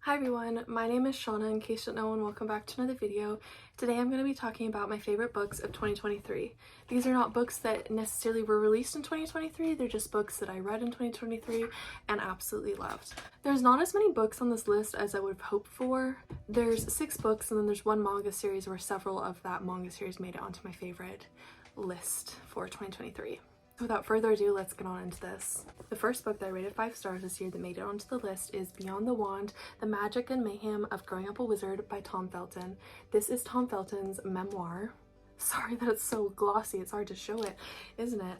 Hi everyone, my name is Shauna in case you don't know, and welcome back to another video. Today I'm going to be talking about my favorite books of 2023. These are not books that necessarily were released in 2023, they're just books that I read in 2023 and absolutely loved. There's not as many books on this list as I would have hoped for. There's 6 books and then there's one manga series where several of that manga series made it onto my favorite list for 2023. Without further ado, let's get on into this. The first book that I rated 5 stars this year that made it onto the list is Beyond the Wand, The Magic and Mayhem of Growing Up a Wizard by Tom Felton. This is Tom Felton's memoir. Sorry that it's so glossy, it's hard to show it, isn't it?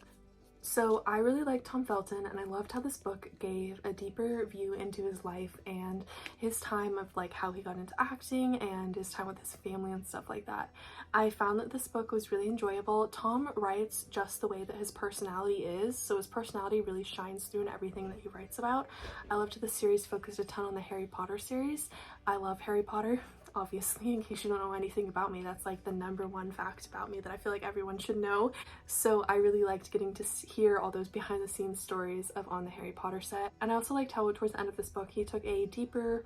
So I really liked Tom Felton and I loved how this book gave a deeper view into his life and his time of like how he got into acting and his time with his family and stuff like that. I found that this book was really enjoyable. Tom writes just the way that his personality is, so his personality really shines through in everything that he writes about. I loved the series focused a ton on the Harry Potter series. I love Harry Potter. Obviously, in case you don't know anything about me, that's like the #1 fact about me that I feel like everyone should know. So I really liked getting to hear all those behind the scenes stories of on the Harry Potter set. And I also liked how towards the end of this book he took a deeper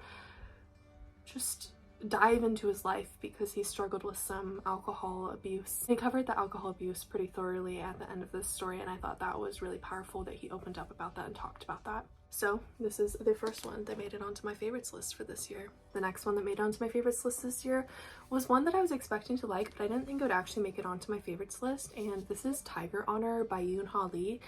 just dive into his life because he struggled with some alcohol abuse. He covered the alcohol abuse pretty thoroughly at the end of this story, and I thought that was really powerful that he opened up about that and talked about that. So this is the first one that made it onto my favorites list for this year. The next one that made it onto my favorites list this year was one that I was expecting to like, but I didn't think it would actually make it onto my favorites list, and this is Tiger Honor by Yoon-Ha Lee.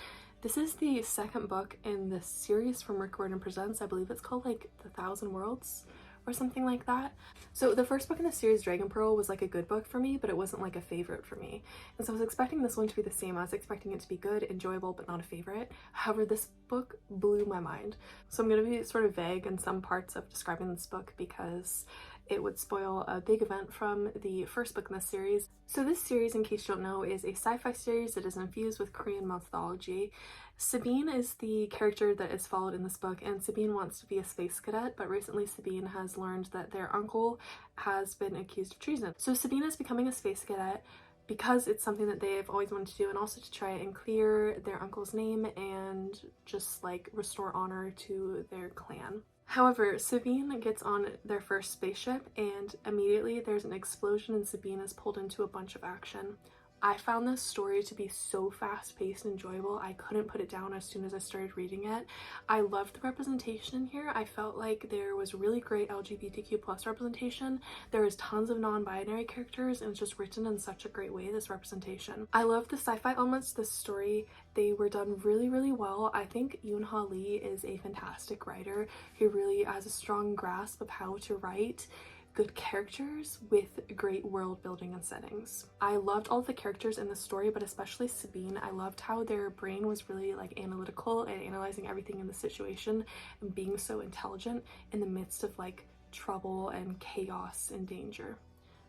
This is the second book in the series from Rick Riordan Presents. I believe it's called like The Thousand Worlds or something like that. So the first book in the series, Dragon Pearl, was like a good book for me, but it wasn't like a favorite for me. And so I was expecting this one to be the same. I was expecting it to be good, enjoyable, but not a favorite. However, this book blew my mind. So I'm going to be sort of vague in some parts of describing this book because it would spoil a big event from the first book in this series. So this series, in case you don't know, is a sci-fi series that is infused with Korean mythology. Sabine is the character that is followed in this book, and Sabine wants to be a space cadet, but recently Sabine has learned that their uncle has been accused of treason. So Sabine is becoming a space cadet because it's something that they've always wanted to do, and also to try and clear their uncle's name and just like restore honor to their clan. However, Sabine gets on their first spaceship and immediately there's an explosion and Sabine is pulled into a bunch of action. I found this story to be so fast-paced and enjoyable. I couldn't put it down as soon as I started reading it. I loved the representation in here. I felt like there was really great LGBTQ+ representation. There was tons of non-binary characters and it's just written in such a great way, this representation. I love the sci-fi elements of this story. They were done really, really well. I think Yoon-Ha Lee is a fantastic writer. He really has a strong grasp of how to write good characters with great world building and settings. I loved all the characters in the story, but especially Sabine. I loved how their brain was really like analytical and analyzing everything in the situation and being so intelligent in the midst of like trouble and chaos and danger.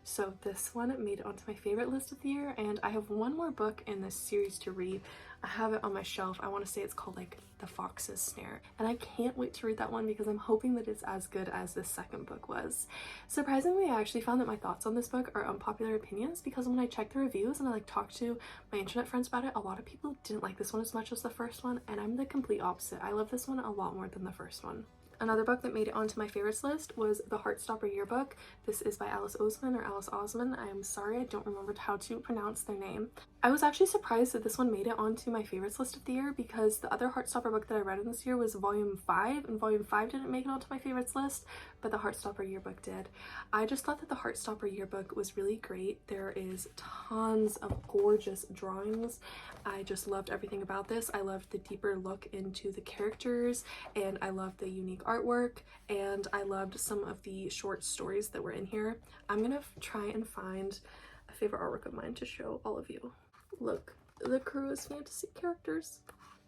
So this one made it onto my favorite list of the year, and I have one more book in this series to read. I have it on my shelf. I want to say it's called like The Fox's Snare, and I can't wait to read that one because I'm hoping that it's as good as this second book was. Surprisingly, I actually found that my thoughts on this book are unpopular opinions because when I checked the reviews and I like talked to my internet friends about it, a lot of people didn't like this one as much as the first one, and I'm the complete opposite. I love this one a lot more than the first one. Another book that made it onto my favorites list was the Heartstopper Yearbook. This is by Alice Oseman or Alice Osman. I am sorry, I don't remember how to pronounce their name. I was actually surprised that this one made it onto my favorites list of the year because the other Heartstopper book that I read in this year was Volume 5, and Volume 5 didn't make it onto my favorites list, but the Heartstopper Yearbook did. I just thought that the Heartstopper Yearbook was really great. There is tons of gorgeous drawings. I just loved everything about this. I loved the deeper look into the characters, and I loved the unique artwork, and I loved some of the short stories that were in here. I'm gonna try and find a favorite artwork of mine to show all of you. Look, the crew is fantasy characters.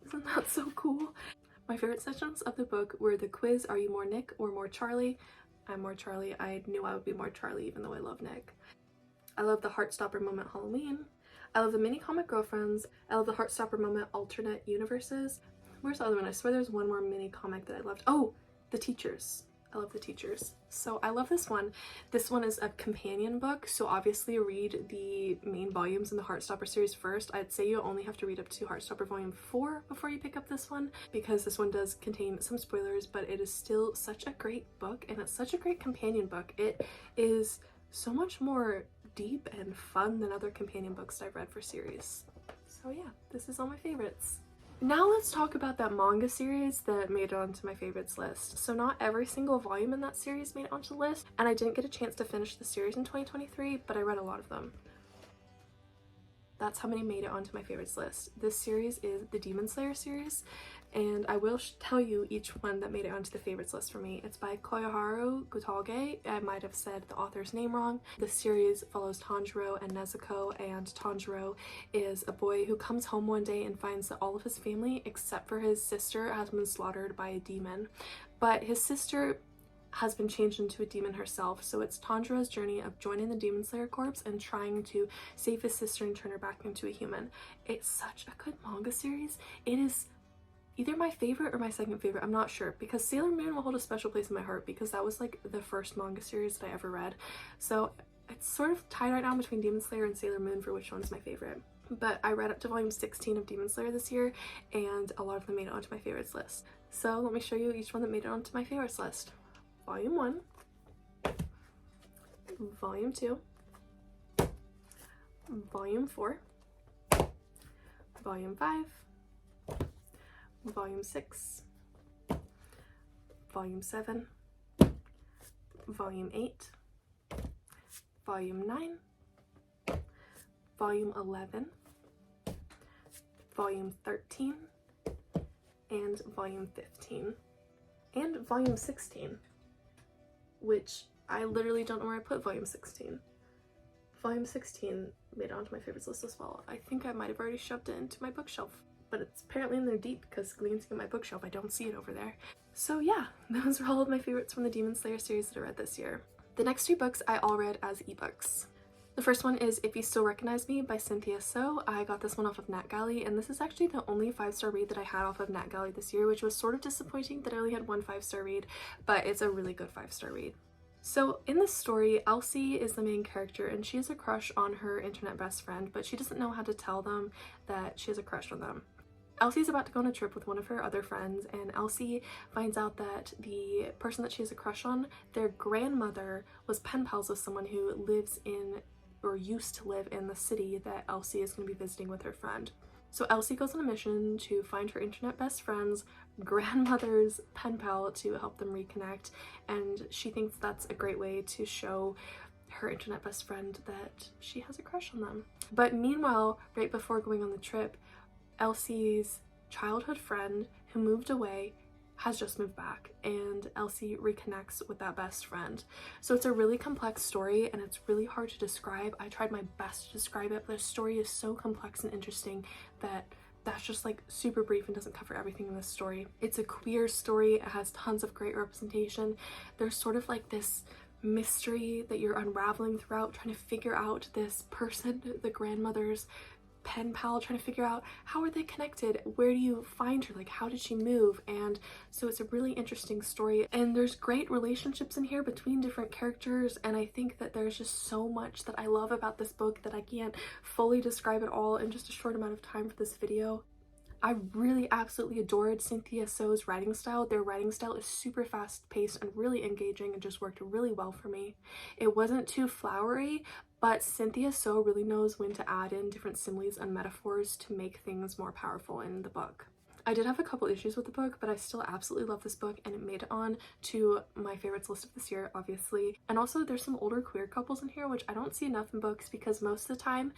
Isn't that so cool? My favorite sections of the book were the quiz, are you more Nick or more Charlie? I'm more Charlie. I knew I would be more Charlie even though I love Nick. I love the Heartstopper Moment Halloween. I love the mini comic girlfriends. I love the Heartstopper Moment alternate universes. Where's the other one? I swear there's one more mini comic that I loved. Oh, the teachers. I love the teachers. So I love this one. This one is a companion book, so obviously read the main volumes in the Heartstopper series first. I'd say you only have to read up to Heartstopper volume 4 before you pick up this one, because this one does contain some spoilers, but it is still such a great book, and it's such a great companion book. It is so much more deep and fun than other companion books I've read for series. So yeah, this is all my favorites. Now let's talk about that manga series that made it onto my favorites list. So not every single volume in that series made it onto the list, and I didn't get a chance to finish the series in 2023, but I read a lot of them. That's how many made it onto my favorites list. This series is the Demon Slayer series, and I will tell you each one that made it onto the favorites list for me. It's by Koyoharu Gutage. I might have said the author's name wrong. The series follows Tanjiro and Nezuko, and Tanjiro is a boy who comes home one day and finds that all of his family, except for his sister, has been slaughtered by a demon. But his sister has been changed into a demon herself, so it's Tanjiro's journey of joining the Demon Slayer Corps and trying to save his sister and turn her back into a human. It's such a good manga series. It is either my favorite or my second favorite, I'm not sure, because Sailor Moon will hold a special place in my heart because that was like the first manga series that I ever read. So it's sort of tied right now between Demon Slayer and Sailor Moon for which one is my favorite. But I read up to volume 16 of Demon Slayer this year, and a lot of them made it onto my favorites list. So let me show you each one that made it onto my favorites list. Volume 1, Volume 2, Volume 4, Volume 5, Volume 6, Volume 7, Volume 8, Volume 9, Volume 11, Volume 13, and Volume 15, and Volume 16. Which I literally don't know where I put Volume 16. Volume 16 made it onto my favorites list as well. I think I might have already shoved it into my bookshelf, but it's apparently in there deep because glancing at my bookshelf, I don't see it over there. So yeah, those are all of my favorites from the Demon Slayer series that I read this year. The next 3 books I all read as ebooks. The first one is If You Still Recognize Me by Cynthia So. I got this one off of NetGalley, and this is actually the only 5-star read that I had off of NetGalley this year, which was sort of disappointing that I only had one 5-star read, but it's a really good 5-star read. So in this story, Elsie is the main character, and she has a crush on her internet best friend, but she doesn't know how to tell them that she has a crush on them. Elsie's about to go on a trip with one of her other friends, and Elsie finds out that the person that she has a crush on, their grandmother was pen pals with someone who lives in, or used to live in, the city that Elsie is going to be visiting with her friend. So Elsie goes on a mission to find her internet best friend's grandmother's pen pal to help them reconnect, and she thinks that's a great way to show her internet best friend that she has a crush on them. But meanwhile, right before going on the trip, Elsie's childhood friend who moved away has just moved back, and Elsie reconnects with that best friend. So it's a really complex story, and it's really hard to describe. I tried my best to describe it, but the story is so complex and interesting that that's just like super brief and doesn't cover everything in this story. It's a queer story. It has tons of great representation. There's sort of like this mystery that you're unraveling throughout, trying to figure out this person, the grandmother's pen pal, trying to figure out how are they connected, where do you find her, like how did she move. And so it's a really interesting story, and there's great relationships in here between different characters, and I think that there's just so much that I love about this book that I can't fully describe it all in just a short amount of time for this video. I really absolutely adored Cynthia So's writing style. Their writing style is super fast paced and really engaging and just worked really well for me. It wasn't too flowery, but Cynthia So really knows when to add in different similes and metaphors to make things more powerful in the book. I did have a couple issues with the book, but I still absolutely love this book, and it made it on to my favorites list of this year, obviously. And also there's some older queer couples in here, which I don't see enough in books, because most of the time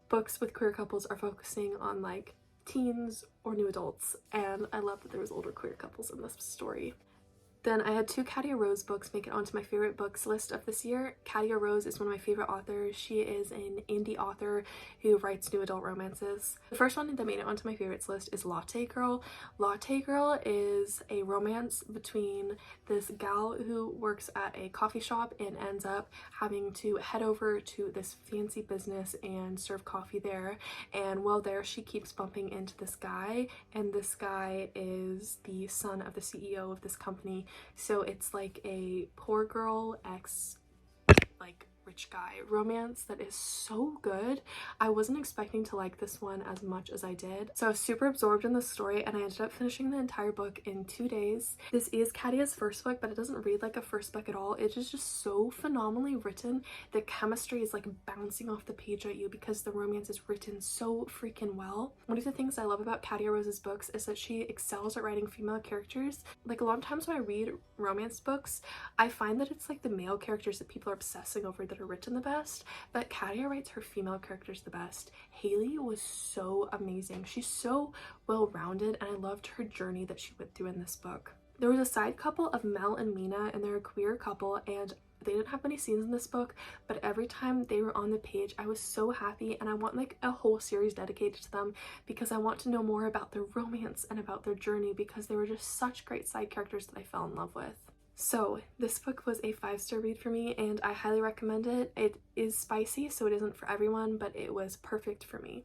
books with queer couples are focusing on like teens or new adults, and I love that there was older queer couples in this story. Then I had 2 Katia Rose books make it onto my favorite books list of this year. Katia Rose is one of my favorite authors. She is an indie author who writes new adult romances. The first one that made it onto my favorites list is Latte Girl. Latte Girl is a romance between this gal who works at a coffee shop and ends up having to head over to this fancy business and serve coffee there. And while there, she keeps bumping into this guy, and this guy is the son of the CEO of this company, So it's like a poor girl ex like rich guy romance that is so good. I wasn't expecting to like this one as much as I did. So I was super absorbed in the story and I ended up finishing the entire book in 2 days. This is Kadia's first book, but it doesn't read like a first book at all. It is just so phenomenally written. The chemistry is like bouncing off the page at you because the romance is written so freaking well. One of the things I love about Kadia Rose's books is that she excels at writing female characters. Like a lot of times when I read romance books, I find that it's like the male characters that people are obsessing over that are written the best, but Kadia writes her female characters the best. Haley was so amazing. She's so well-rounded and I loved her journey that she went through in this book. There was a side couple of Mel and Mina and they're a queer couple and they didn't have many scenes in this book, but every time they were on the page I was so happy and I want like a whole series dedicated to them because I want to know more about their romance and about their journey because they were just such great side characters that I fell in love with. So this book was a 5-star read for me and I highly recommend it. It is spicy, so it isn't for everyone, but it was perfect for me.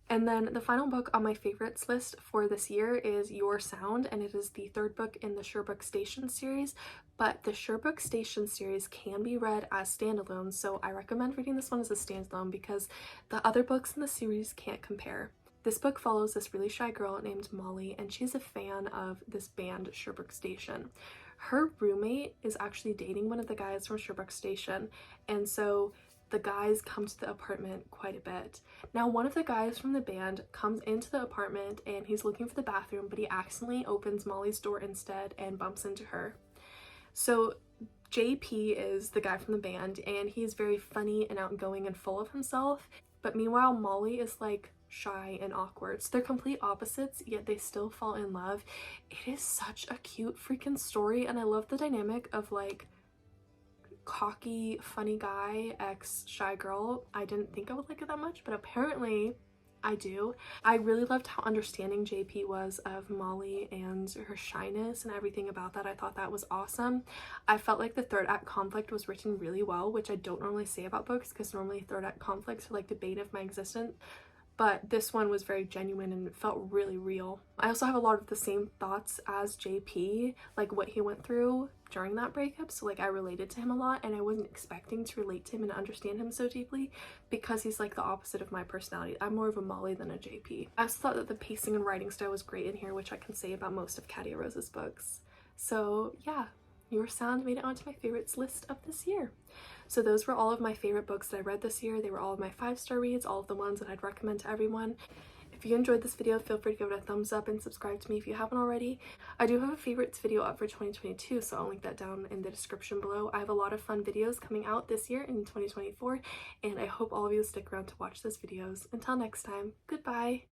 And then the final book on my favorites list for this year is Your Sound, and it is the 3rd book in the Sherbrooke Station series, but the Sherbrooke Station series can be read as standalone, so I recommend reading this one as a standalone because the other books in the series can't compare. This book follows this really shy girl named Molly, and she's a fan of this band Sherbrooke Station. Her roommate is actually dating one of the guys from Sherbrooke Station, and so the guys come to the apartment quite a bit. Now, one of the guys from the band comes into the apartment and he's looking for the bathroom, but he accidentally opens Molly's door instead and bumps into her. So JP is the guy from the band and he's very funny and outgoing and full of himself, but meanwhile Molly is like shy and awkward. So they're complete opposites, yet they still fall in love. It is such a cute freaking story and I love the dynamic of like cocky funny guy ex shy girl. I didn't think I would like it that much, but apparently I do. I really loved how understanding JP was of Molly and her shyness and everything about that. I thought that was awesome. I felt like the 3rd act conflict was written really well, which I don't normally say about books because normally 3rd act conflicts are like the bane of my existence, but this one was very genuine and felt really real. I also have a lot of the same thoughts as JP, like what he went through during that breakup, so like I related to him a lot and I wasn't expecting to relate to him and understand him so deeply because he's like the opposite of my personality. I'm more of a Molly than a JP. I also thought that the pacing and writing style was great in here, which I can say about most of Kadia Rose's books. So yeah, Your Sound made it onto my favorites list of this year. So those were all of my favorite books that I read this year. They were all of my 5-star reads, all of the ones that I'd recommend to everyone. If you enjoyed this video, feel free to give it a thumbs up and subscribe to me if you haven't already. I do have a favorites video up for 2022, so I'll link that down in the description below. I have a lot of fun videos coming out this year in 2024, and I hope all of you stick around to watch those videos. Until next time, goodbye!